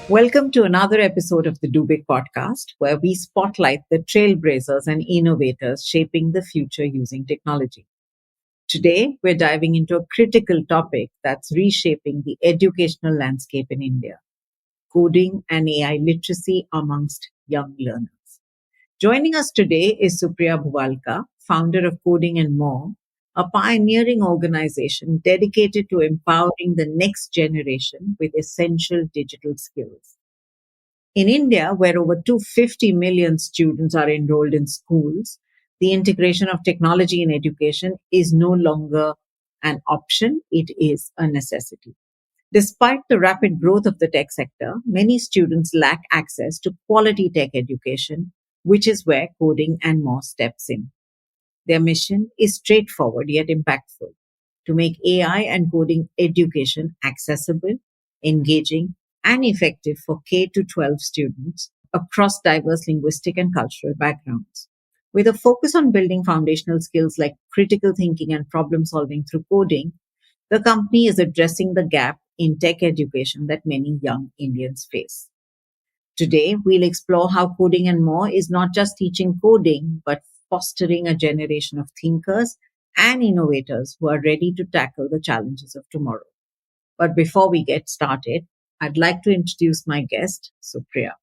Welcome to another episode of the Do Big podcast, where we spotlight the trailblazers and innovators shaping the future using technology. Today, we're diving into a critical topic that's reshaping the educational landscape in India: coding and AI literacy amongst young learners. Joining us today is Supriya Bhuwalka, founder of Coding and More, a pioneering organization dedicated to empowering the next generation with essential digital skills. In India, where over 250 million students are enrolled in schools, the integration of technology in education is no longer an option, it is a necessity. Despite the rapid growth of the tech sector, many students lack access to quality tech education, which is where Coding and More steps in. Their mission is straightforward yet impactful: to make AI and coding education accessible, engaging, and effective for K to 12 students across diverse linguistic and cultural backgrounds. With a focus on building foundational skills like critical thinking and problem solving through coding, the company is addressing the gap in tech education that many young Indians face. Today, we'll explore how Coding and More is not just teaching coding, but fostering a generation of thinkers and innovators who are ready to tackle the challenges of tomorrow. But before we get started, I'd like to introduce my guest, Supriya.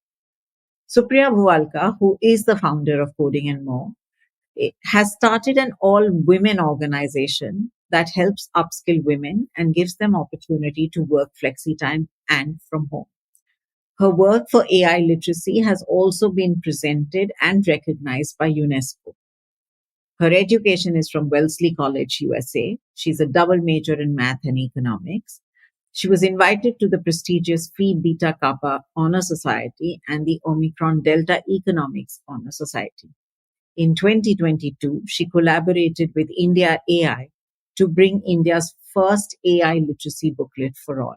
Supriya Bhuwalka, who is the founder of Coding and More, has started an all women organization that helps upskill women and gives them opportunity to work flexi time and from home. Her work for AI literacy has also been presented and recognized by UNESCO. Her education is from Wellesley College, USA. She's a double major in math and economics. She was invited to the prestigious Phi Beta Kappa Honor Society and the Omicron Delta Economics Honor Society. In 2022, she collaborated with India AI to bring India's first AI literacy booklet for all.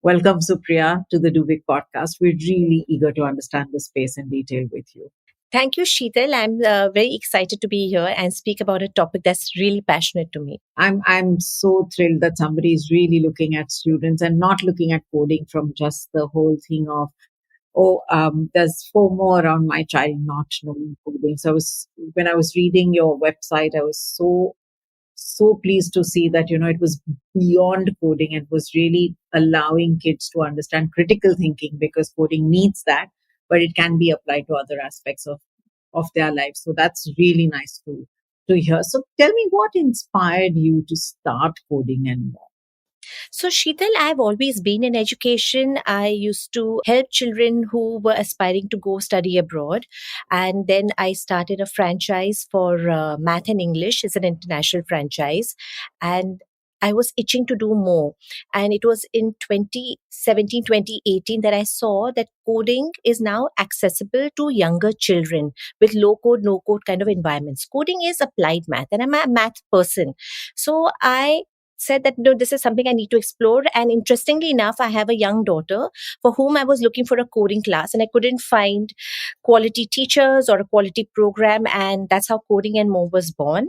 Welcome, Supriya, to the Do Big podcast. We're really eager to understand the space in detail with you. Thank you, Sheetal. I'm very excited to be here and speak about a topic that's really passionate to me. I'm so thrilled that somebody is really looking at students and not looking at coding from just the whole thing of, there's FOMO around my child not knowing coding. So when I was reading your website, I was so pleased to see that, it was beyond coding. It was really allowing kids to understand critical thinking, because coding needs that, but it can be applied to other aspects of their lives. So that's really nice to hear. So tell me, what inspired you to start Coding and More? So, Sheetal, I've always been in education. I used to help children who were aspiring to go study abroad. And then I started a franchise for math and English. It's an international franchise. And I was itching to do more. And it was in 2017, 2018 that I saw that coding is now accessible to younger children with low code, no code kind of environments. Coding is applied math, and I'm a math person. So I said that no, this is something I need to explore. And interestingly enough, I have a young daughter for whom I was looking for a coding class, and I couldn't find quality teachers or a quality program. And that's how Coding and More was born.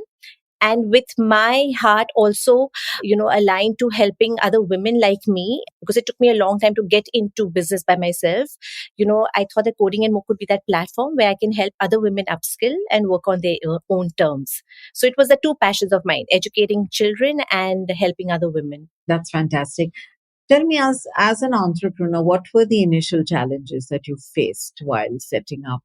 And with my heart also, aligned to helping other women like me, because it took me a long time to get into business by myself. I thought that Coding and More could be that platform where I can help other women upskill and work on their own terms. So it was the two passions of mine: educating children and helping other women. That's fantastic. Tell me, as an entrepreneur, what were the initial challenges that you faced while setting up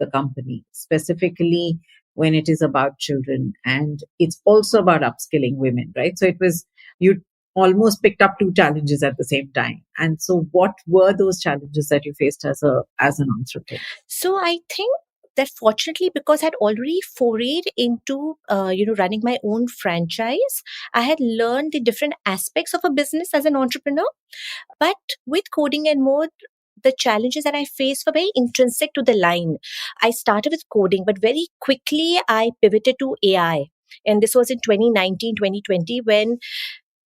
the company, specifically when it is about children and it's also about upskilling women, right? So you almost picked up two challenges at the same time. And so what were those challenges that you faced as an entrepreneur? So I think that fortunately, because I'd already forayed into, running my own franchise, I had learned the different aspects of a business as an entrepreneur. But with Coding and More, the challenges that I faced were very intrinsic to the line. I started with coding, but very quickly I pivoted to AI. And this was in 2019, 2020, when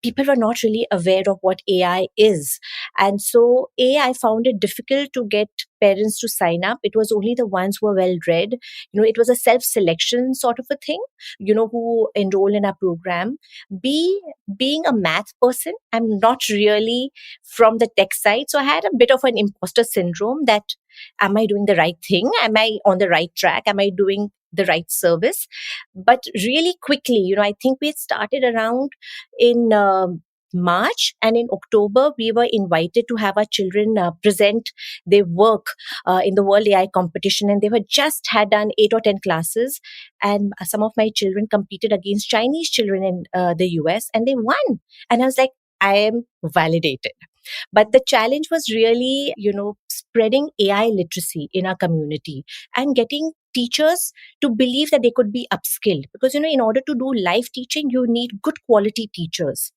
people were not really aware of what AI is. And so, I found it difficult to get parents to sign up. It was only the ones who were well read. It was a self selection sort of a thing, who enroll in our program. Being a math person, I'm not really from the tech side. So I had a bit of an imposter syndrome that, am I doing the right thing? Am I on the right track? Am I doing the right service? But really quickly, I think we had started around in March, and in October, we were invited to have our children present their work in the World AI competition. And they were just had done 8 or 10 classes. And some of my children competed against Chinese children in the US, and they won. And I was like, I am validated. But the challenge was really, spreading AI literacy in our community and getting teachers to believe that they could be upskilled. Because, in order to do live teaching, you need good quality teachers.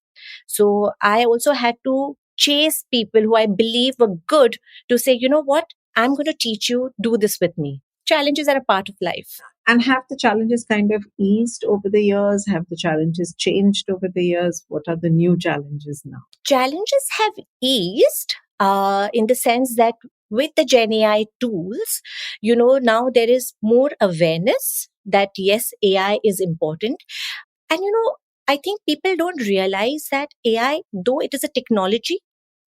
So I also had to chase people who I believe were good to say, you know what, I'm going to teach you, do this with me. Challenges are a part of life. And have the challenges kind of eased over the years? Have the challenges changed over the years? What are the new challenges now? Challenges have eased in the sense that with the Gen AI tools, now there is more awareness that yes, AI is important. And, I think people don't realize that AI, though it is a technology,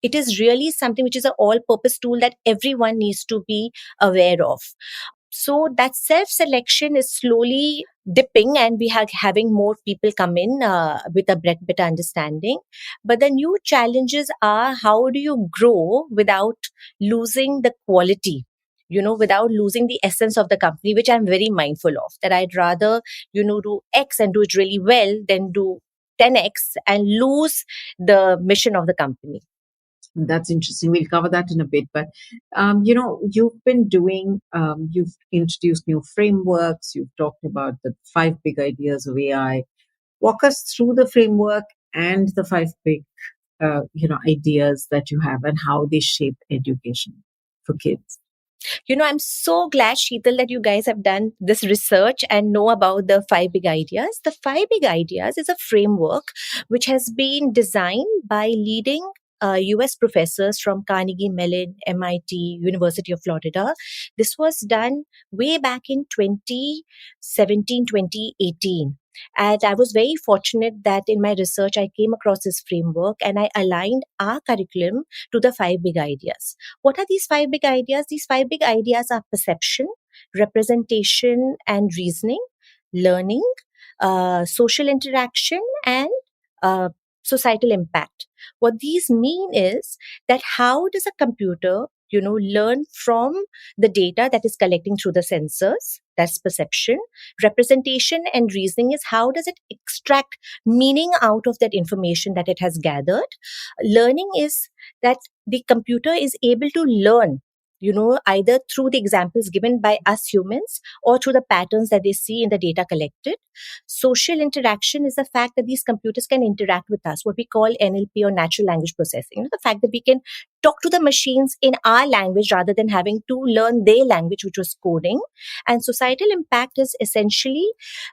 it is really something which is an all purpose tool that everyone needs to be aware of. So that self selection is slowly dipping, and we are having more people come in with a better understanding. But the new challenges are, how do you grow without losing the quality? Without losing the essence of the company, which I'm very mindful of, that I'd rather, do X and do it really well than do 10X and lose the mission of the company. That's interesting. We'll cover that in a bit. But, you've been doing, you've introduced new frameworks. You've talked about the 5 big ideas of AI. Walk us through the framework and the 5 big, ideas that you have and how they shape education for kids. I'm so glad, Sheetal, that you guys have done this research and know about the 5 big ideas. The 5 big ideas is a framework which has been designed by leading US professors from Carnegie Mellon, MIT, University of Florida. This was done way back in 2017, 2018. And I was very fortunate that in my research, I came across this framework and I aligned our curriculum to the 5 big ideas. What are these 5 big ideas? These 5 big ideas are perception, representation and reasoning, learning, social interaction, and uh, societal impact. What these mean is that how does a computer, learn from the data that is collecting through the sensors? That's perception. Representation and reasoning is how does it extract meaning out of that information that it has gathered? Learning is that the computer is able to learn, either through the examples given by us humans or through the patterns that they see in the data collected. Social interaction is the fact that these computers can interact with us, what we call NLP or natural language processing. The fact that we can talk to the machines in our language rather than having to learn their language, which was coding. And societal impact is essentially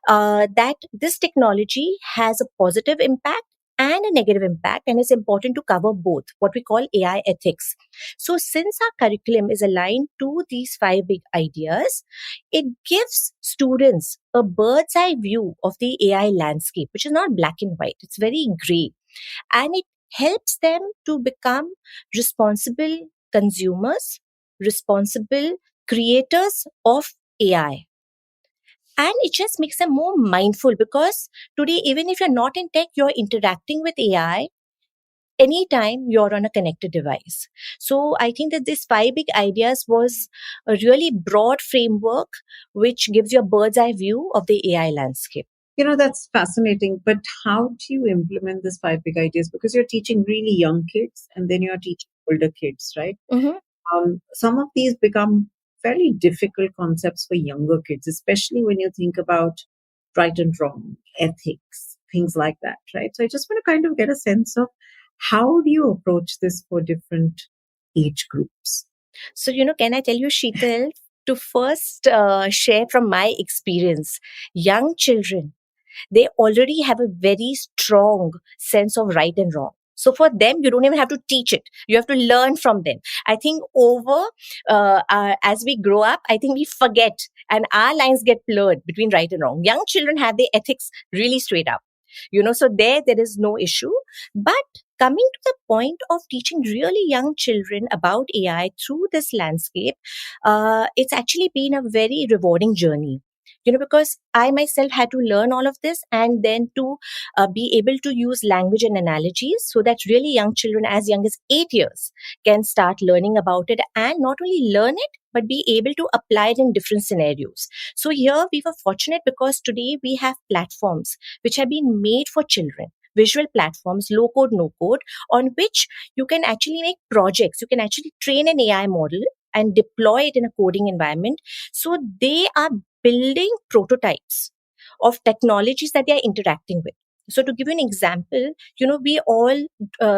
that this technology has a positive impact and a negative impact, and it's important to cover both, what we call AI ethics. So since our curriculum is aligned to these 5 big ideas, it gives students a bird's eye view of the AI landscape, which is not black and white, it's very gray. And it helps them to become responsible consumers, responsible creators of AI. And it just makes them more mindful, because today, even if you're not in tech, you're interacting with AI anytime you're on a connected device. So I think that this 5 big ideas was a really broad framework which gives you a bird's eye view of the AI landscape. That's fascinating. But how do you implement this 5 big ideas? Because you're teaching really young kids and then you're teaching older kids, right? Mm-hmm. Some of these become very difficult concepts for younger kids, especially when you think about right and wrong, ethics, things like that, right? So I just want to kind of get a sense of how do you approach this for different age groups? So, can I tell you, Sheetal, to first share from my experience, young children, they already have a very strong sense of right and wrong. So for them, you don't even have to teach it. You have to learn from them. I think as we grow up, I think we forget and our lines get blurred between right and wrong. Young children have their ethics really straight up. So there is no issue. But coming to the point of teaching really young children about AI through this landscape, it's actually been a very rewarding journey. Because I myself had to learn all of this and then to be able to use language and analogies so that really young children as young as 8 years can start learning about it and not only learn it, but be able to apply it in different scenarios. So here we were fortunate because today we have platforms which have been made for children, visual platforms, low code, no code, on which you can actually make projects. You can actually train an AI model and deploy it in a coding environment. So they are building prototypes of technologies that they are interacting with. So to give you an example, we all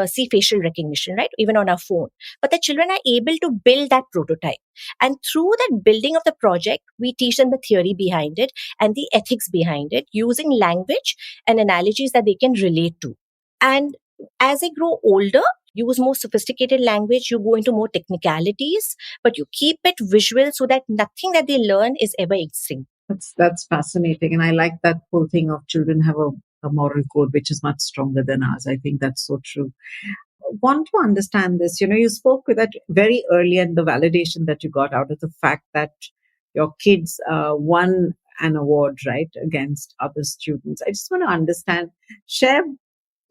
see facial recognition, right? Even on our phone. But the children are able to build that prototype. And through that building of the project, we teach them the theory behind it and the ethics behind it using language and analogies that they can relate to. And as they grow older, use more sophisticated language, you go into more technicalities, but you keep it visual so that nothing that they learn is ever extinct. That's fascinating, and I like that whole thing of children have a moral code which is much stronger than ours. I think that's so true. Want to understand this. You spoke with that very early, and the validation that you got out of the fact that your kids won an award, right, against other students. I just want to understand, share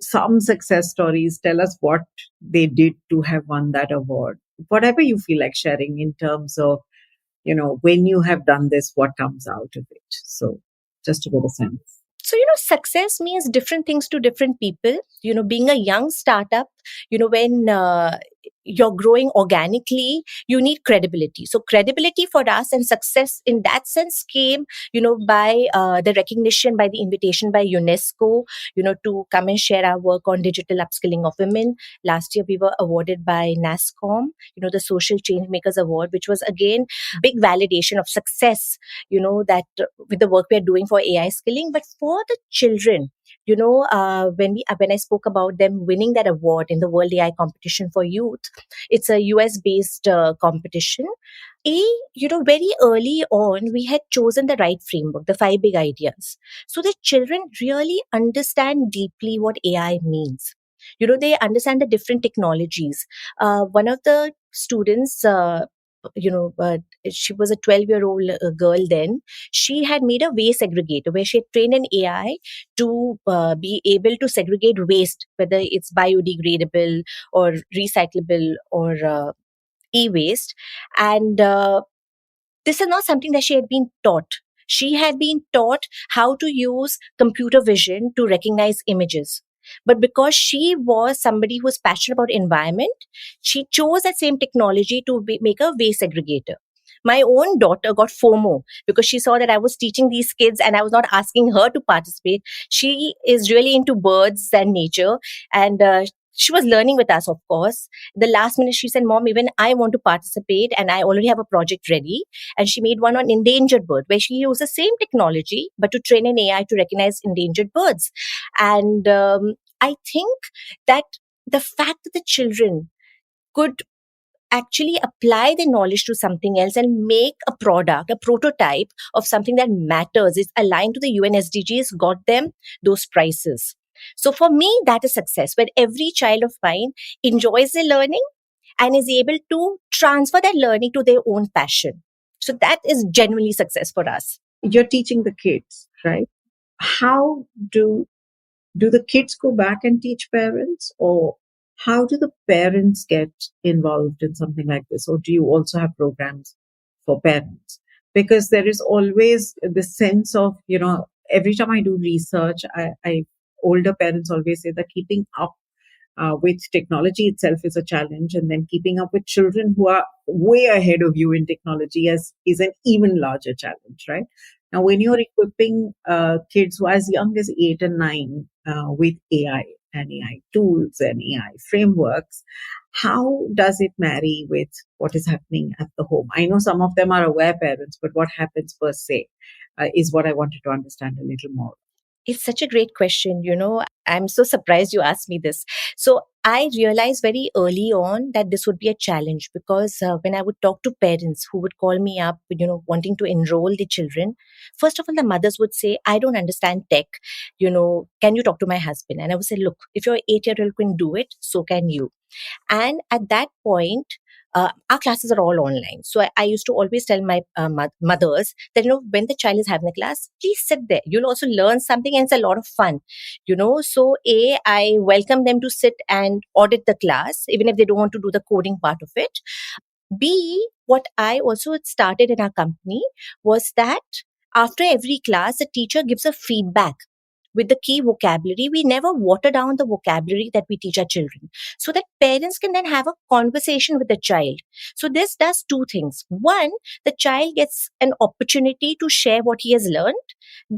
some success stories. Tell us what they did to have won that award. Whatever you feel like sharing in terms of, when you have done this, what comes out of it. So just to get a sense. So, success means different things to different people. Being a young startup, when you're growing organically, you need credibility. So credibility for us and success in that sense came, by the recognition, by the invitation by UNESCO, to come and share our work on digital upskilling of women. Last year, we were awarded by NASCOM, the Social Change Makers Award, which was again big validation of success, that with the work we are doing for AI skilling. But for the children, when I spoke about them winning that award in the World AI Competition for Youth, it's a US based competition. Very early on, we had chosen the right framework, the 5 big ideas. So the children really understand deeply what AI means. They understand the different technologies. One of the students, she was a 12-year-old girl then. She had made a waste segregator where she had trained an AI to be able to segregate waste, whether it's biodegradable or recyclable or e-waste. And this is not something that she had been taught. She had been taught how to use computer vision to recognize images. But because she was somebody who was passionate about environment, she chose that same technology to make a waste segregator. My own daughter got FOMO because she saw that I was teaching these kids and I was not asking her to participate. She is really into birds and nature, and she was learning with us, of course. The last minute, she said, "Mom, even I want to participate and I already have a project ready." And she made one on endangered bird where she used the same technology, but to train an AI to recognize endangered birds. And I think that the fact that the children could actually apply the knowledge to something else and make a product, a prototype of something that matters, is aligned to the UN SDGs, got them those prizes. So for me, that is success, where every child of mine enjoys the learning and is able to transfer that learning to their own passion. So that is genuinely success for us. You're teaching the kids, right? How do the kids go back and teach parents, or how do the parents get involved in something like this? Or do you also have programs for parents? Because there is always the sense of, every time I do research, I older parents always say that keeping up with technology itself is a challenge, and then keeping up with children who are way ahead of you in technology is an even larger challenge, right? Now, when you're equipping kids who are as young as 8 and 9 with AI and AI tools and AI frameworks, how does it marry with what is happening at the home? I know some of them are aware parents, but what happens per se is what I wanted to understand a little more. It's such a great question. I'm so surprised you asked me this. So I realized very early on that this would be a challenge because when I would talk to parents who would call me up, wanting to enroll the children, first of all, the mothers would say, I don't understand tech. Can you talk to my husband? And I would say, look, if your 8-year-old can do it, so can you. And at that point, our classes are all online. So I used to always tell my mothers that, when the child is having a class, please sit there. You'll also learn something and it's a lot of fun. So I welcome them to sit and audit the class, even if they don't want to do the coding part of it. B, what I also started in our company was that after every class, the teacher gives a feedback with the key vocabulary. We never water down the vocabulary that we teach our children so that parents can then have a conversation with the child. So this does two things. One, the child gets an opportunity to share what he has learned.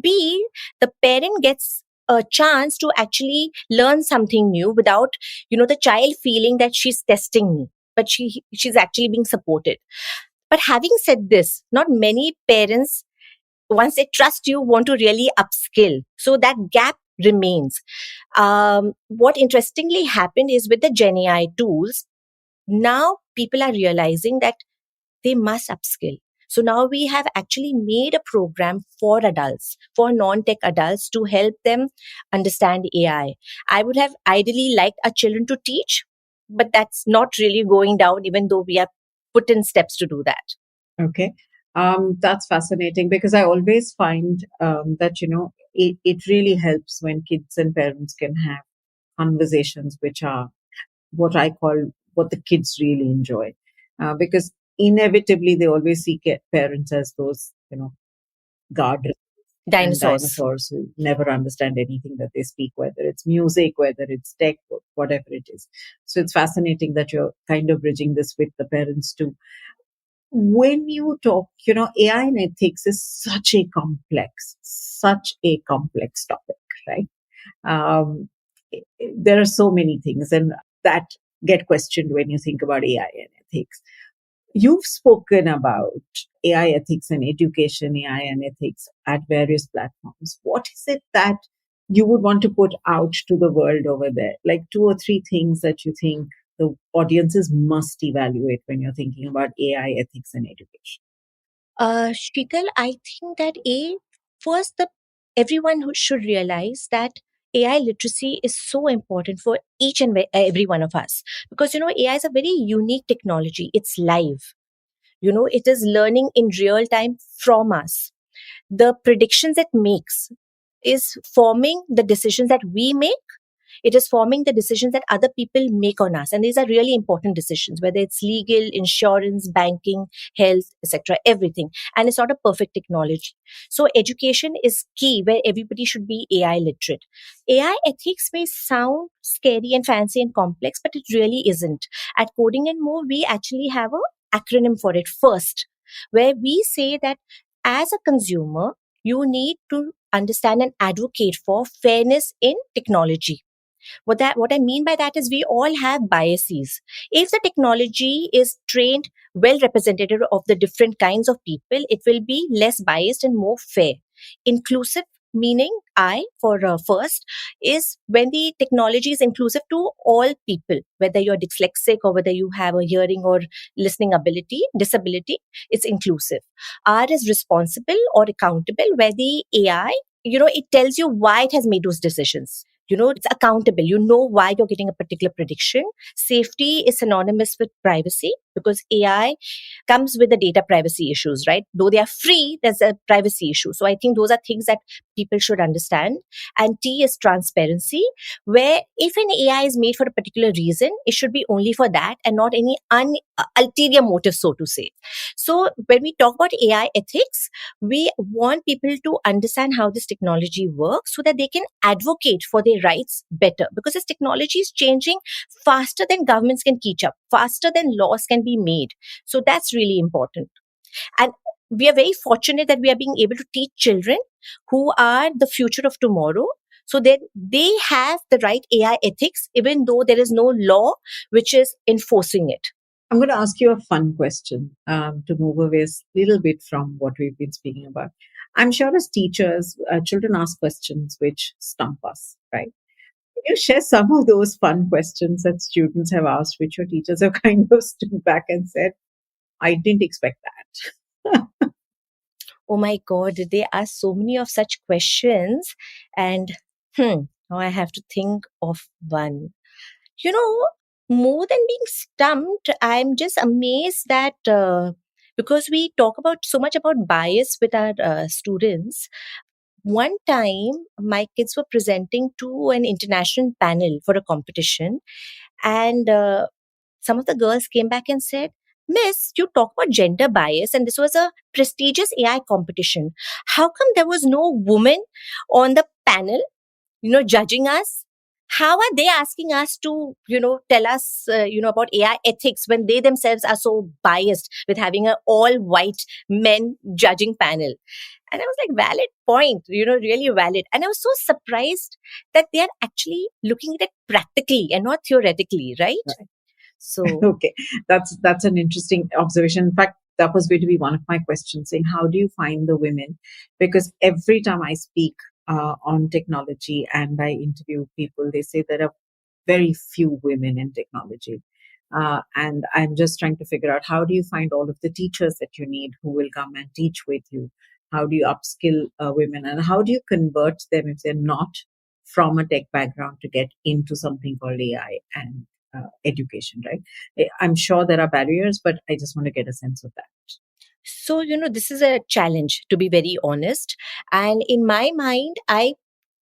B, the parent gets a chance to actually learn something new without, the child feeling that she's testing me, but she's actually being supported. But having said this, not many parents, once they trust you, want to really upskill. So that gap remains. What interestingly happened is with the Gen AI tools, now people are realizing that they must upskill. So now we have actually made a program for adults, for non-tech adults, to help them understand AI. I would have ideally liked our children to teach, but that's not really going down, even though we have put in steps to do that. Okay. That's fascinating because I always find that, it really helps when kids and parents can have conversations which are what I call what the kids really enjoy. Because inevitably they always see parents as those, guard and Dinosaurs. dinosaurs who never understand anything that they speak, whether it's music, whether it's tech, whatever it is. So it's fascinating that you're kind of bridging this with the parents too. When you talk, AI and ethics is such a complex topic, right? Um, there are so many things and that get questioned when you think about AI and ethics. You've spoken about AI ethics and education, AI and ethics at various platforms. What is it that you would want to put out to the world over there? Like two or three things that you think the audiences must evaluate when you're thinking about AI ethics and education. Shikal, I think that first the everyone who should realize that AI literacy is so important for each and every one of us because AI is a very unique technology. It's live. It is learning in real time from us. The predictions it makes is forming the decisions that we make. It is forming the decisions that other people make on us. And these are really important decisions, whether it's legal, insurance, banking, health, etc., everything. And it's not a perfect technology. So education is key where everybody should be AI literate. AI ethics may sound scary and fancy and complex, but it really isn't. At Coding and More, we actually have an acronym for it first, where we say that as a consumer, you need to understand and advocate for fairness in technology. What I mean by that is we all have biases. If the technology is trained well representative of the different kinds of people, it will be less biased and more fair. Inclusive meaning I for first is when the technology is inclusive to all people, whether you're dyslexic or whether you have a hearing or listening ability disability, it's inclusive. R is responsible or accountable, where the AI, it tells you why it has made those decisions. It's accountable. You know why you're getting a particular prediction. Safety is synonymous with privacy because AI comes with the data privacy issues, right? Though they are free, there's a privacy issue. So I think those are things that people should understand. And T is transparency, where if an AI is made for a particular reason, it should be only for that and not any ulterior motive, so to say. So when we talk about AI ethics, we want people to understand how this technology works so that they can advocate for their rights better, because this technology is changing faster than governments can catch up, faster than laws can be made. So that's really important. And we are very fortunate that we are being able to teach children who are the future of tomorrow, so that they have the right AI ethics, even though there is no law which is enforcing it. I'm going to ask you a fun question to move away a little bit from what we've been speaking about. I'm sure as teachers, children ask questions which stump us, right? Can you share some of those fun questions that students have asked, which your teachers have kind of stood back and said, I didn't expect that? Oh my God, there are so many of such questions. And now I have to think of one. You know, more than being stumped, I'm just amazed that because we talk about so much about bias with our students. One time, my kids were presenting to an international panel for a competition, and some of the girls came back and said, Miss, you talk about gender bias, and this was a prestigious AI competition. How come there was no woman on the panel, judging us? How are they asking us to, tell us, about AI ethics when they themselves are so biased with having an all white men judging panel? And I was like, valid point, really valid. And I was so surprised that they are actually looking at it practically and not theoretically, right? So Okay, that's an interesting observation. In fact, that was going to be one of my questions, saying how do you find the women? Because every time I speak on technology and I interview people, they say there are very few women in technology. And I'm just trying to figure out how do you find all of the teachers that you need who will come and teach with you? How do you upskill women? And how do you convert them if they're not from a tech background to get into something called AI and education, right? I'm sure there are barriers, but I just want to get a sense of that. So, this is a challenge, to be very honest. And in my mind, I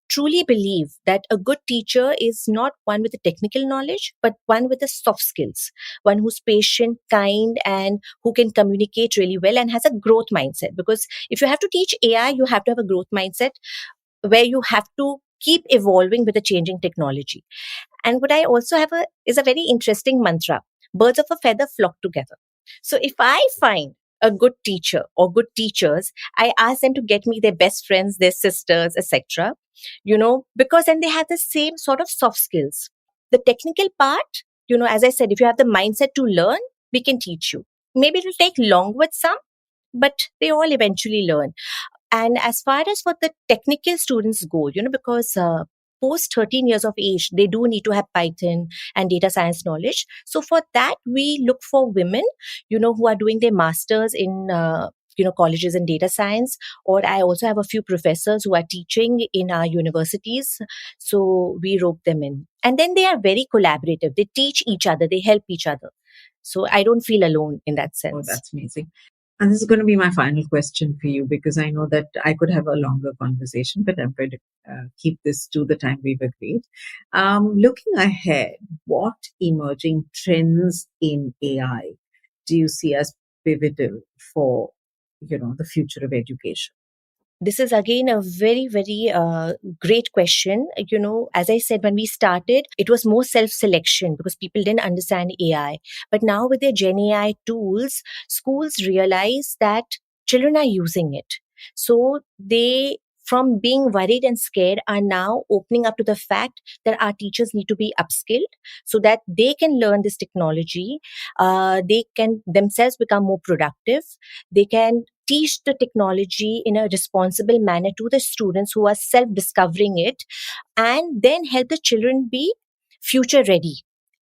truly believe that a good teacher is not one with the technical knowledge, but one with the soft skills, one who's patient, kind, and who can communicate really well and has a growth mindset. Because if you have to teach AI, you have to have a growth mindset where you have to keep evolving with the changing technology. And what I also have is a very interesting mantra: birds of a feather flock together. So if I find a good teacher or good teachers, I ask them to get me their best friends, their sisters, etc. Because then they have the same sort of soft skills. The technical part, as I said, if you have the mindset to learn, we can teach you. Maybe it'll take long with some, but they all eventually learn. And as far as what the technical students go, because post 13 years of age, they do need to have Python and data science knowledge. So for that, we look for women, who are doing their masters in, colleges in data science. Or I also have a few professors who are teaching in our universities. So we rope them in. And then they are very collaborative. They teach each other, they help each other. So I don't feel alone in that Oh, sense. that's amazing. And this is going to be my final question for you because I know that I could have a longer conversation, but I'm going to keep this to the time we've agreed. Looking ahead, what emerging trends in AI do you see as pivotal for, the future of education? This is again a very, very great question. As I said, when we started, it was more self selection because people didn't understand AI. But now with their Gen AI tools, schools realize that children are using it. So they, from being worried and scared, are now opening up to the fact that our teachers need to be upskilled so that they can learn this technology. They can themselves become more productive. They can teach the technology in a responsible manner to the students who are self discovering it, and then help the children be future ready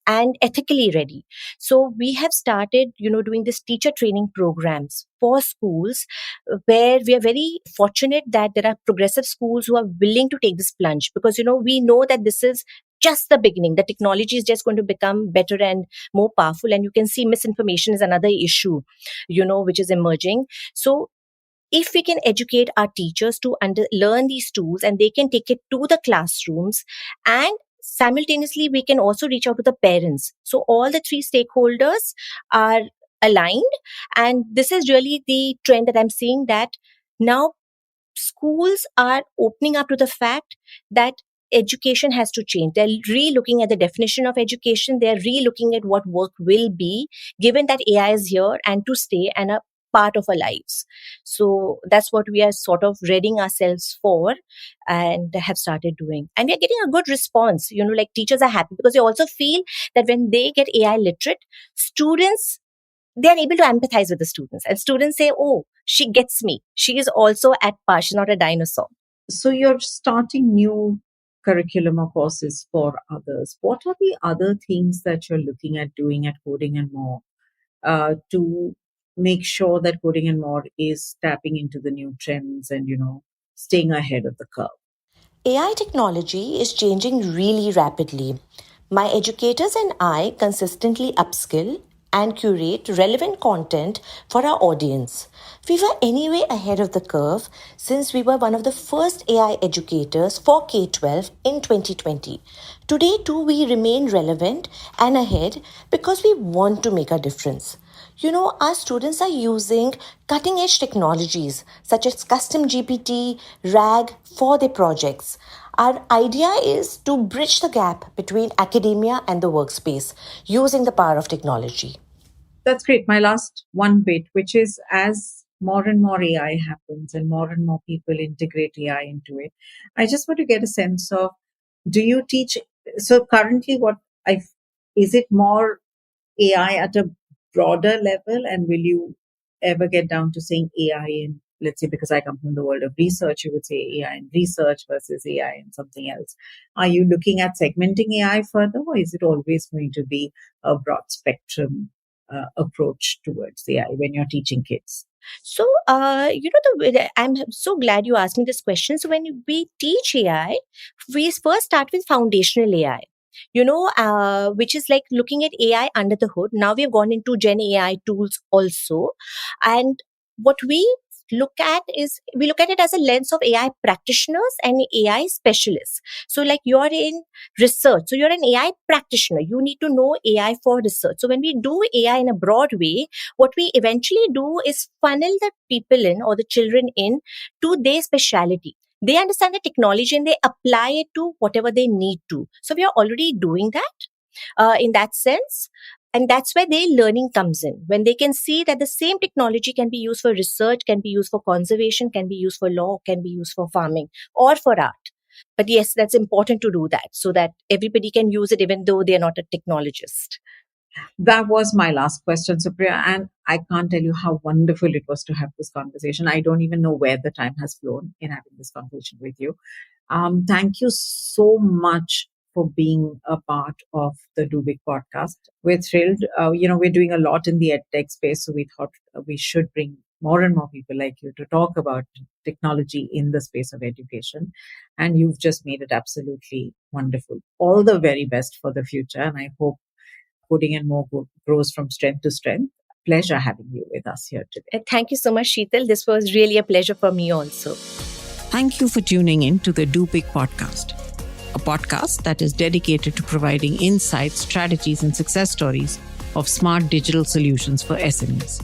and ethically ready. So we have started, doing this teacher training programs for schools, where we are very fortunate that there are progressive schools who are willing to take this plunge because, we know that this is just the beginning. The technology is just going to become better and more powerful. And you can see misinformation is another issue, which is emerging. So if we can educate our teachers to learn these tools and they can take it to the classrooms, and simultaneously we can also reach out to the parents, so all the three stakeholders are aligned. And this is really the trend that I'm seeing, that now schools are opening up to the fact that education has to change. They're re-looking at the definition of education. They're re-looking at what work will be, given that AI is here and to stay and a part of our lives. So that's what we are sort of readying ourselves for and have started doing. And we're getting a good response. Like teachers are happy because they also feel that when they get AI literate, students, they are able to empathize with the students. And students say, oh, she gets me. She is also at par. She's not a dinosaur. So you're starting new curriculum or courses for others, what are the other things that you're looking at doing at Coding and More to make sure that Coding and More is tapping into the new trends and, staying ahead of the curve? AI technology is changing really rapidly. My educators and I consistently upskill and curate relevant content for our audience. We were anyway ahead of the curve since we were one of the first AI educators for K-12 in 2020. Today too we remain relevant and ahead because we want to make a difference. Our students are using cutting edge technologies such as custom GPT, RAG for their projects. Our idea is to bridge the gap between academia and the workspace using the power of technology. That's great. My last one bit, which is as more and more AI happens and more people integrate AI into it, I just want to get a sense of, do you teach? So currently, I is it more AI at a broader level, and will you ever get down to saying AI in, let's say, because I come from the world of research, you would say AI in research versus AI in something else. Are you looking at segmenting AI further, or is it always going to be a broad spectrum approach towards AI when you're teaching kids? So, I'm so glad you asked me this question. So, when we teach AI, we first start with foundational AI. Which is like looking at AI under the hood. Now we have gone into Gen AI tools also, and what we look at it as a lens of AI practitioners and AI specialists. So, like you're in research, so you're an AI practitioner. You need to know AI for research. So, when we do AI in a broad way, what we eventually do is funnel the people in or the children in to their specialty. They understand the technology and they apply it to whatever they need to. So we are already doing that in that sense. And that's where their learning comes in. When they can see that the same technology can be used for research, can be used for conservation, can be used for law, can be used for farming or for art. But yes, that's important to do that so that everybody can use it even though they're not a technologist. That was my last question, Supriya, and I can't tell you how wonderful it was to have this conversation. I don't even know where the time has flown in having this conversation with you. Thank you so much for being a part of the Do Big podcast. We're thrilled. We're doing a lot in the edtech space, so we thought we should bring more and more people like you to talk about technology in the space of education. And you've just made it absolutely wonderful. All the very best for the future. And I hope Coding and More grows from strength to strength. Pleasure having you with us here today. Thank you so much, Sheetal. This was really a pleasure for me also. Thank you for tuning in to the Do Big podcast, a podcast that is dedicated to providing insights, strategies, and success stories of smart digital solutions for SMEs.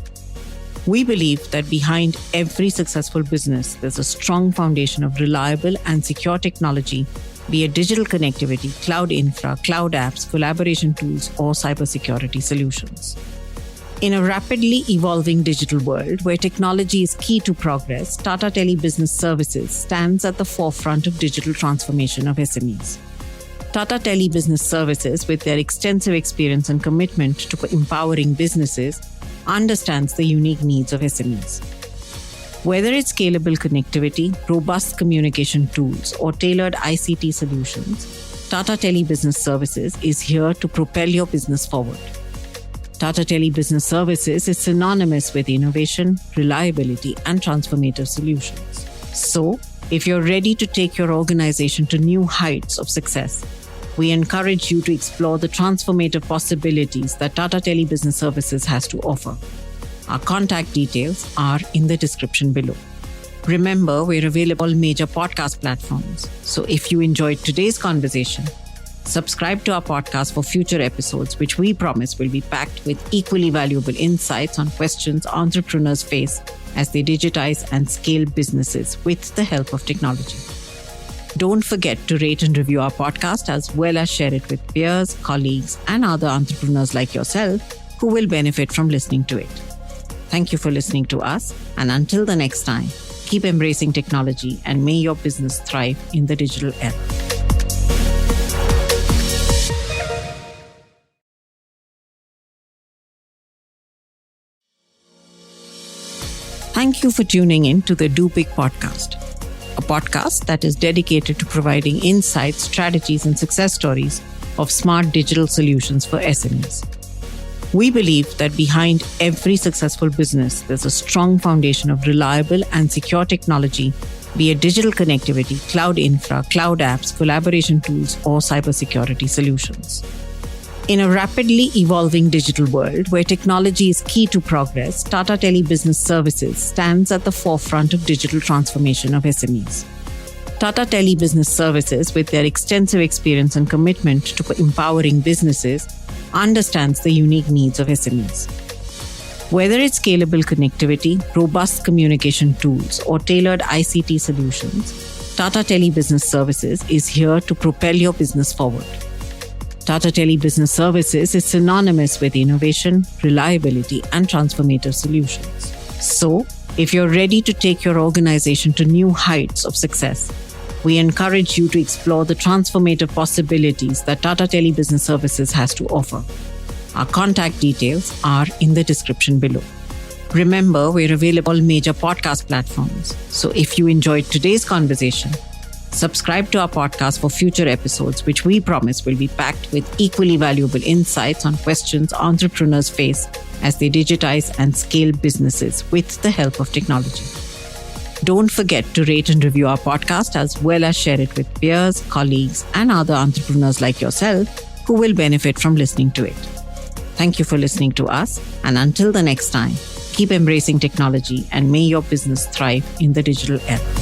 We believe that behind every successful business, there's a strong foundation of reliable and secure technology, be it digital connectivity, cloud infra, cloud apps, collaboration tools, or cybersecurity solutions. In a rapidly evolving digital world where technology is key to progress, Tata Tele Business Services stands at the forefront of digital transformation of SMEs. Tata Tele Business Services, with their extensive experience and commitment to empowering businesses, understands the unique needs of SMEs. Whether it's scalable connectivity, robust communication tools, or tailored ICT solutions, Tata Tele Business Services is here to propel your business forward. Tata Tele Business Services is synonymous with innovation, reliability, and transformative solutions. So, if you're ready to take your organization to new heights of success, we encourage you to explore the transformative possibilities that Tata Tele Business Services has to offer. Our contact details are in the description below. Remember, we're available on all major podcast platforms. So if you enjoyed today's conversation, subscribe to our podcast for future episodes, which we promise will be packed with equally valuable insights on questions entrepreneurs face as they digitize and scale businesses with the help of technology. Don't forget to rate and review our podcast, as well as share it with peers, colleagues, and other entrepreneurs like yourself who will benefit from listening to it. Thank you for listening to us, and until the next time, keep embracing technology and may your business thrive in the digital era. Thank you for tuning in to the Do Big podcast, a a podcast that is dedicated to providing insights, strategies, and success stories of smart digital solutions for SMEs. We believe that behind every successful business, there's a strong foundation of reliable and secure technology, be it digital connectivity, cloud infra, cloud apps, collaboration tools, or cybersecurity solutions. In a rapidly evolving digital world where technology is key to progress, Tata Tele Business Services stands at the forefront of digital transformation of SMEs. Tata Tele Business Services, with their extensive experience and commitment to empowering businesses, understands the unique needs of SMEs. Whether it's scalable connectivity, robust communication tools, or tailored ICT solutions, Tata Tele Business Services is here to propel your business forward. Tata Tele Business Services is synonymous with innovation, reliability, and transformative solutions. So, if you're ready to take your organization to new heights of success, we encourage you to explore the transformative possibilities that Tata Tele Business Services has to offer. Our contact details are in the description below. Remember, we're available on major podcast platforms. So if you enjoyed today's conversation, subscribe to our podcast for future episodes, which we promise will be packed with equally valuable insights on questions entrepreneurs face as they digitize and scale businesses with the help of technology. Don't forget to rate and review our podcast as well as share it with peers, colleagues, and other entrepreneurs like yourself who will benefit from listening to it. Thank you for listening to us, and until the next time, keep embracing technology and may your business thrive in the digital era.